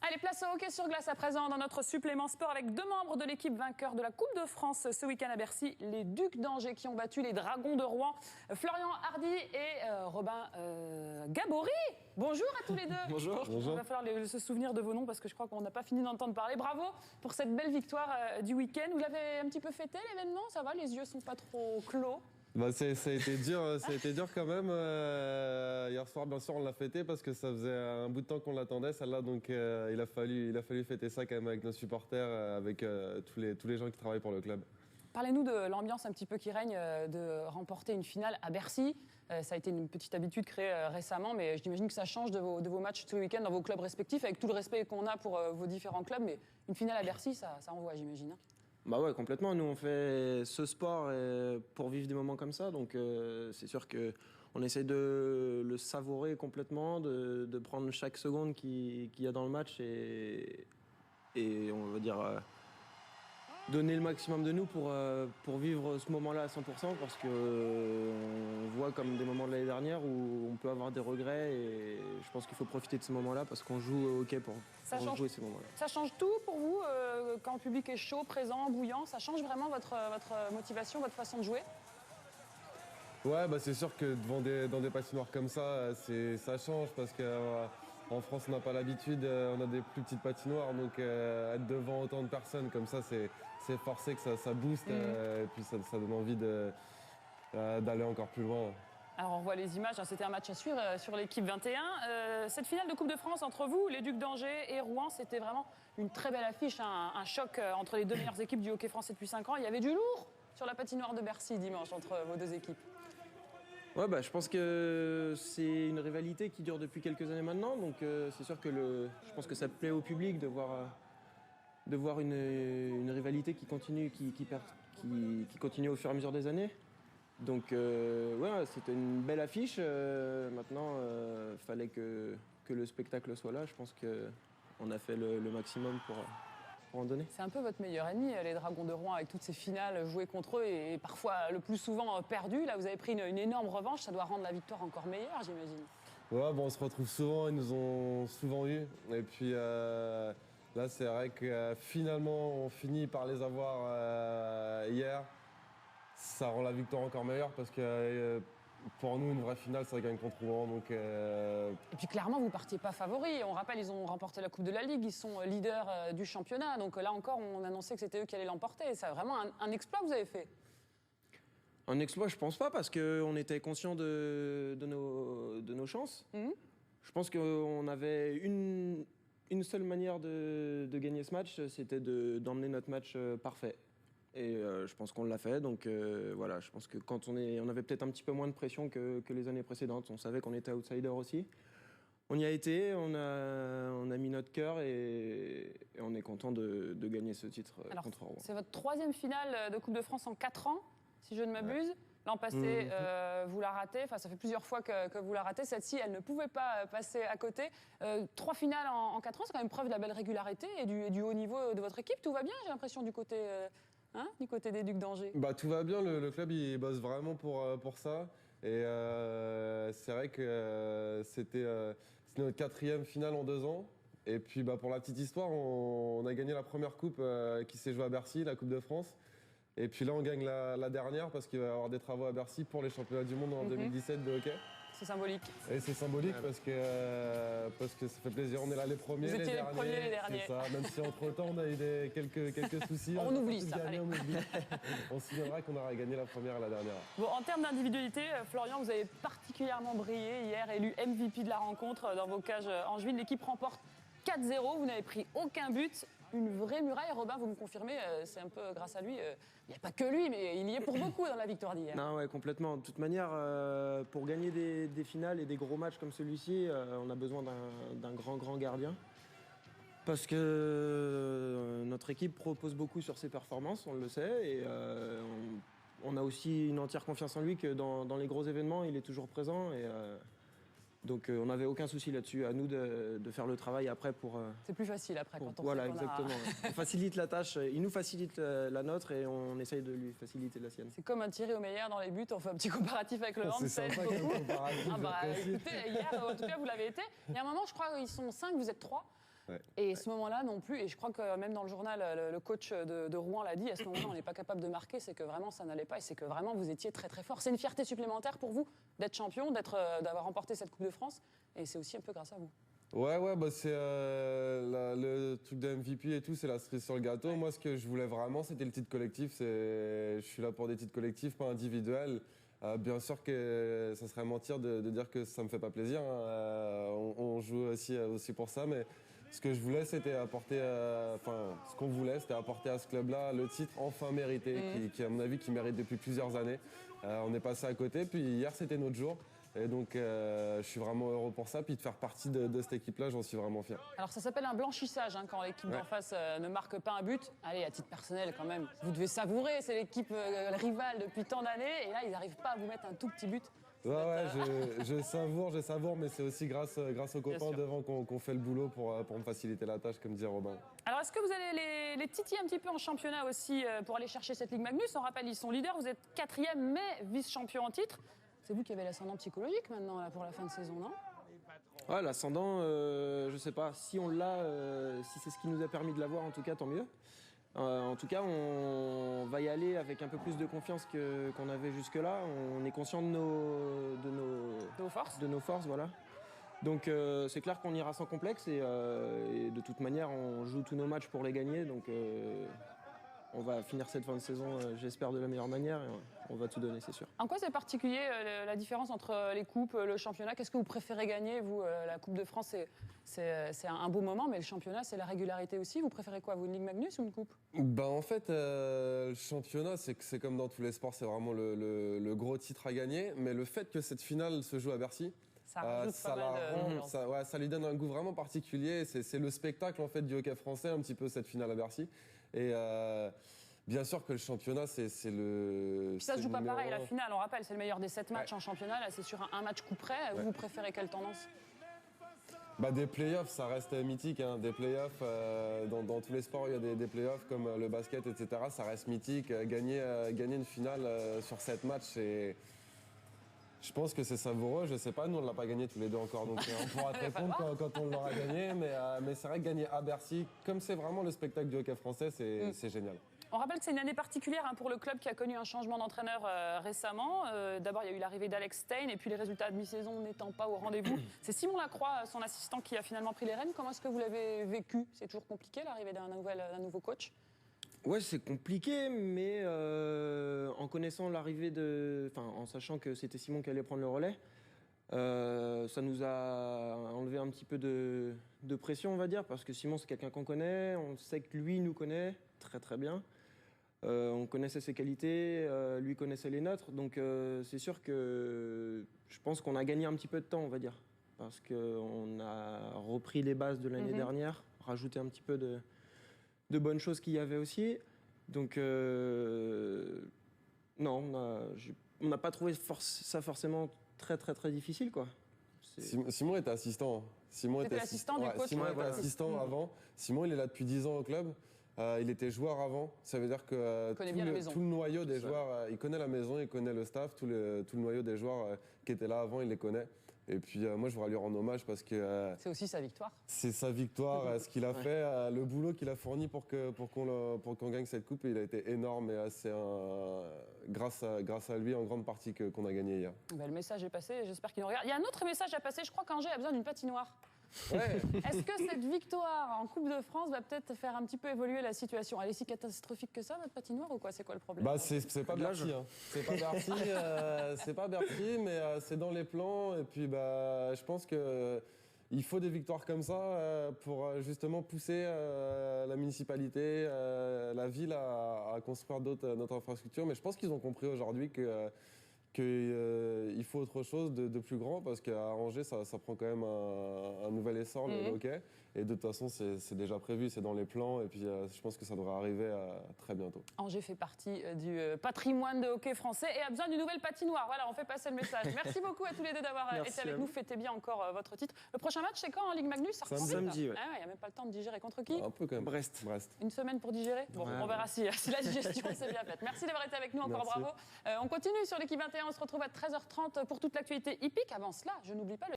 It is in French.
Allez, place au hockey sur glace à présent dans notre supplément sport avec deux membres de l'équipe vainqueur de la Coupe de France ce week-end à Bercy, les Ducs d'Angers qui ont battu les Dragons de Rouen, Florian Hardy et Robin Gabory. Bonjour à tous les deux. Bonjour. Il va falloir se souvenir de vos noms parce que je crois qu'on n'a pas fini d'entendre parler. Bravo pour cette belle victoire du week-end. Vous l'avez un petit peu fêté l'événement, ça va, les yeux sont pas trop clos? Bah ça a été dur quand même. Hier soir, bien sûr, on l'a fêté parce que ça faisait un bout de temps qu'on l'attendait, celle-là. Donc il a fallu fêter ça quand même avec nos supporters, avec tous les gens qui travaillent pour le club. Parlez-nous de l'ambiance un petit peu qui règne de remporter une finale à Bercy. Ça a été une petite habitude créée récemment, mais j'imagine que ça change de vos matchs ce week-end dans vos clubs respectifs, avec tout le respect qu'on a pour vos différents clubs. Mais une finale à Bercy, ça envoie, j'imagine. Bah ouais, complètement. Nous, on fait ce sport pour vivre des moments comme ça. Donc, c'est sûr qu'on essaie de le savourer complètement, de prendre chaque seconde qu'il y a dans le match et on va dire donner le maximum de nous pour vivre ce moment-là à 100%, parce qu'on voit comme des moments de l'année dernière où on peut avoir des regrets, et je pense qu'il faut profiter de ces moments-là parce qu'on joue au hockey pour jouer ces moments-là. Ça change tout pour vous quand le public est chaud, présent, bouillant? Ça change vraiment votre motivation, votre façon de jouer? Ouais, bah c'est sûr que dans des patinoires comme ça, ça change parce qu'en France, on n'a pas l'habitude, on a des plus petites patinoires, donc être devant autant de personnes comme ça, c'est forcé que ça booste, et puis ça donne envie d'aller encore plus loin. Alors on revoit les images, c'était un match à suivre sur l'équipe 21. Cette finale de Coupe de France entre vous, les Ducs d'Angers et Rouen, c'était vraiment une très belle affiche, un choc entre les deux meilleures équipes du hockey français depuis 5 ans. Il y avait du lourd sur la patinoire de Bercy dimanche entre vos deux équipes. Ouais, bah, je pense que c'est une rivalité qui dure depuis quelques années maintenant, donc c'est sûr que je pense que ça plaît au public de voir une rivalité qui continue au fur et à mesure des années. Donc ouais, c'était une belle affiche. Maintenant, fallait que le spectacle soit là. Je pense qu'on a fait le maximum pour en donner. C'est un peu votre meilleur ennemi, les Dragons de Rouen, avec toutes ces finales jouées contre eux et parfois le plus souvent perdues. Là, vous avez pris une énorme revanche. Ça doit rendre la victoire encore meilleure, j'imagine. Ouais, bon, on se retrouve souvent, ils nous ont souvent eu. Et puis là, c'est vrai que finalement, on finit par les avoir hier. Ça rend la victoire encore meilleure parce que pour nous, une vraie finale, ça gagne contre Rouen. Donc, Et puis clairement, vous ne partiez pas favoris. On rappelle, ils ont remporté la Coupe de la Ligue, ils sont leaders du championnat. Donc là encore, on annonçait que c'était eux qui allaient l'emporter. C'est vraiment un exploit que vous avez fait. Un exploit, je pense pas, parce qu'on était conscients de nos chances. Je pense qu'on avait une seule manière de gagner ce match, c'était d'emmener notre match parfait. Et je pense qu'on l'a fait, donc voilà, je pense que quand on avait peut-être un petit peu moins de pression que les années précédentes. On savait qu'on était outsider aussi. On y a été, on a mis notre cœur et on est content de gagner ce titre contre Rouen. C'est votre troisième finale de Coupe de France en 4 ans, si je ne m'abuse. Ouais. L'an passé, vous la ratez, enfin ça fait plusieurs fois que vous la ratez. Cette-ci, elle ne pouvait pas passer à côté. 3 finales en 4 ans, c'est quand même preuve de la belle régularité et du haut niveau de votre équipe. Tout va bien, j'ai l'impression, du côté des Ducs d'Angers. Bah, tout va bien, le club il bosse vraiment pour ça. Et c'est vrai que c'était notre 4e finale en 2 ans. Et puis bah, pour la petite histoire, on a gagné la première coupe qui s'est jouée à Bercy, la Coupe de France. Et puis là, on gagne la dernière parce qu'il va y avoir des travaux à Bercy pour les championnats du monde en 2017 de hockey. C'est symbolique. Et c'est symbolique parce que ça fait plaisir. On est là les premiers, Vous étiez les premiers, les derniers. C'est ça. Même si entre-temps, on a eu quelques soucis. On oublie ça. Gagner, on se souviendra qu'on aura gagné la première et la dernière. Bon, en termes d'individualité, Florian, vous avez particulièrement brillé hier, élu MVP de la rencontre dans vos cages angevines. L'équipe remporte 4-0. Vous n'avez pris aucun but. Une vraie muraille. Robin, vous me confirmez, c'est un peu grâce à lui. Il n'y a pas que lui, mais il y est pour beaucoup dans la victoire d'hier. Non, ouais, complètement. De toute manière, pour gagner des finales et des gros matchs comme celui-ci, on a besoin d'un grand gardien. Parce que notre équipe propose beaucoup sur ses performances, on le sait. Et on a aussi une entière confiance en lui que dans les gros événements, il est toujours présent. Donc on n'avait aucun souci là-dessus, à nous de faire le travail après pour... C'est plus facile après quand on voilà, sait qu'on exactement. On facilite la tâche, il nous facilite la nôtre et on essaye de lui faciliter la sienne. C'est comme un Thierry Omeyer dans les buts, on fait un petit comparatif avec le hand, c'est sympa comme comparatif. Écoutez, hier, en tout cas, vous l'avez été. Il y a un moment, je crois, ils sont 5, vous êtes 3. Ouais. Et ce moment-là non plus, et je crois que même dans le journal, le coach de Rouen l'a dit, à ce moment-là, on n'est pas capable de marquer, c'est que vraiment ça n'allait pas et c'est que vraiment vous étiez très très fort. C'est une fierté supplémentaire pour vous d'être champion, d'avoir remporté cette Coupe de France et c'est aussi un peu grâce à vous. Ouais, bah c'est le truc de MVP et tout, c'est la cerise sur le gâteau. Moi, ce que je voulais vraiment, c'était le titre collectif. Je suis là pour des titres collectifs, pas individuels. Bien sûr que ça serait mentir de dire que ça me fait pas plaisir. Hein. On joue aussi pour ça, mais ce que je voulais, c'était apporter, ce qu'on voulait, c'était apporter à ce club-là le titre enfin mérité, qui à mon avis, qui mérite depuis plusieurs années. On est passé à côté, puis hier, c'était notre jour. Et donc, je suis vraiment heureux pour ça. Puis de faire partie de cette équipe-là, j'en suis vraiment fier. Alors, ça s'appelle un blanchissage hein, quand l'équipe d'en face ne marque pas un but. Allez, à titre personnel, quand même, vous devez savourer. C'est l'équipe rivale depuis tant d'années. Et là, ils n'arrivent pas à vous mettre un tout petit but. Je savoure, mais c'est aussi grâce aux copains devant qu'on fait le boulot pour me faciliter la tâche, comme disait Robin. Alors, est-ce que vous allez les titiller un petit peu en championnat aussi pour aller chercher cette Ligue Magnus? On rappelle, ils sont leaders. Vous êtes 4e, mais vice-champion en titre. C'est vous qui avez l'ascendant psychologique maintenant là, pour la fin de saison, non? Ouais, l'ascendant, je sais pas. Si on l'a, si c'est ce qui nous a permis de l'avoir, en tout cas, tant mieux. En tout cas, on va y aller avec un peu plus de confiance qu'on avait jusque-là. On est conscient de nos forces, voilà. Donc c'est clair qu'on ira sans complexe et de toute manière, on joue tous nos matchs pour les gagner. Donc on va finir cette fin de saison, j'espère, de la meilleure manière. Et on va tout donner, c'est sûr. En quoi c'est particulier la différence entre les coupes, le championnat? Qu'est-ce que vous préférez gagner, vous? La Coupe de France, c'est un beau moment, mais le championnat, c'est la régularité aussi. Vous préférez quoi, vous, une Ligue Magnus ou une coupe? En fait, le championnat, c'est comme dans tous les sports, c'est vraiment le gros titre à gagner. Mais le fait que cette finale se joue à Bercy, ça rajoute pas mal de... ça lui donne un goût vraiment particulier. C'est le spectacle en fait du hockey français, un petit peu cette finale à Bercy. Et bien sûr que le championnat, c'est le. Puis ça se joue pas pareil, la finale, on rappelle, c'est le meilleur des 7 matchs en championnat. Là, c'est sur un match coup près. Vous préférez quelle tendance? Des playoffs, ça reste mythique. Hein. Des playoffs, dans tous les sports, il y a des playoffs comme le basket, etc. Ça reste mythique. Gagner une finale sur 7 matchs, je pense que c'est savoureux. Je sais pas, nous on ne l'a pas gagné tous les deux encore, donc on pourra te répondre quand on l'aura gagné. Mais c'est vrai que gagner à Bercy, comme c'est vraiment le spectacle du hockey français, c'est génial. On rappelle que c'est une année particulière hein, pour le club qui a connu un changement d'entraîneur récemment. D'abord, il y a eu l'arrivée d'Alex Stein et puis les résultats de mi-saison n'étant pas au rendez-vous. C'est Simon Lacroix, son assistant, qui a finalement pris les rênes. Comment est-ce que vous l'avez vécu? C'est toujours compliqué l'arrivée d'un nouveau coach? Ouais, c'est compliqué, mais en connaissant l'arrivée en sachant que c'était Simon qui allait prendre le relais, ça nous a enlevé un petit peu de pression, on va dire, parce que Simon, c'est quelqu'un qu'on connaît, on sait que lui nous connaît très très bien. On connaissait ses qualités, lui connaissait les nôtres, donc c'est sûr que je pense qu'on a gagné un petit peu de temps, on va dire, parce qu'on a repris les bases de l'année dernière, rajouté un petit peu de bonnes choses qu'il y avait aussi. Donc, non, on n'a pas trouvé ça forcément très, très, très difficile, quoi. Simon était assistant. Simon était l'assistant du coach. Simon était assistant avant. Simon, il est là depuis 10 ans au club. Il était joueur avant. Ça veut dire que tout le noyau des joueurs, il connaît la maison, il connaît le staff, tout le noyau des joueurs qui étaient là avant, il les connaît. Et puis moi, je voudrais lui rendre hommage parce que... c'est aussi sa victoire. C'est sa victoire, ce qu'il a fait, le boulot qu'il a fourni pour qu'on gagne cette coupe, il a été énorme et c'est grâce à lui en grande partie qu'on a gagné hier. Le message est passé, j'espère qu'il nous regarde. Il y a un autre message à passer, je crois qu'Angers a besoin d'une patinoire. Ouais. Est-ce que cette victoire en Coupe de France va peut-être faire un petit peu évoluer la situation? Elle est si catastrophique que ça, votre patinoire, ou quoi? C'est quoi le problème? C'est pas Bercy. Hein. C'est pas Bercy, c'est pas Bercy, mais c'est dans les plans. Et puis je pense que il faut des victoires comme ça pour justement pousser la municipalité, la ville à construire d'autres infrastructures. Mais je pense qu'ils ont compris aujourd'hui qu'il faut autre chose de plus grand parce qu'à Angers, ça prend quand même un nouvel essor, le hockey. Et de toute façon, c'est déjà prévu, c'est dans les plans. Et puis, je pense que ça devrait arriver très bientôt. Angers fait partie du patrimoine de hockey français et a besoin d'une nouvelle patinoire. Voilà, on fait passer le message. Merci beaucoup à tous les deux d'avoir été avec nous. Fêtez bien encore votre titre. Le prochain match, c'est quand en Ligue Magnus? Samedi, ouais. Il n'y a même pas le temps de digérer. Contre qui? Un peu quand même. Brest. Une semaine pour digérer? Bon, on verra si la digestion s'est bien faite. Merci d'avoir été avec nous, encore bravo. On continue sur l'équipe 21, on se retrouve à 13h30 pour toute l'actualité hippique. Avant cela, je n'oublie pas le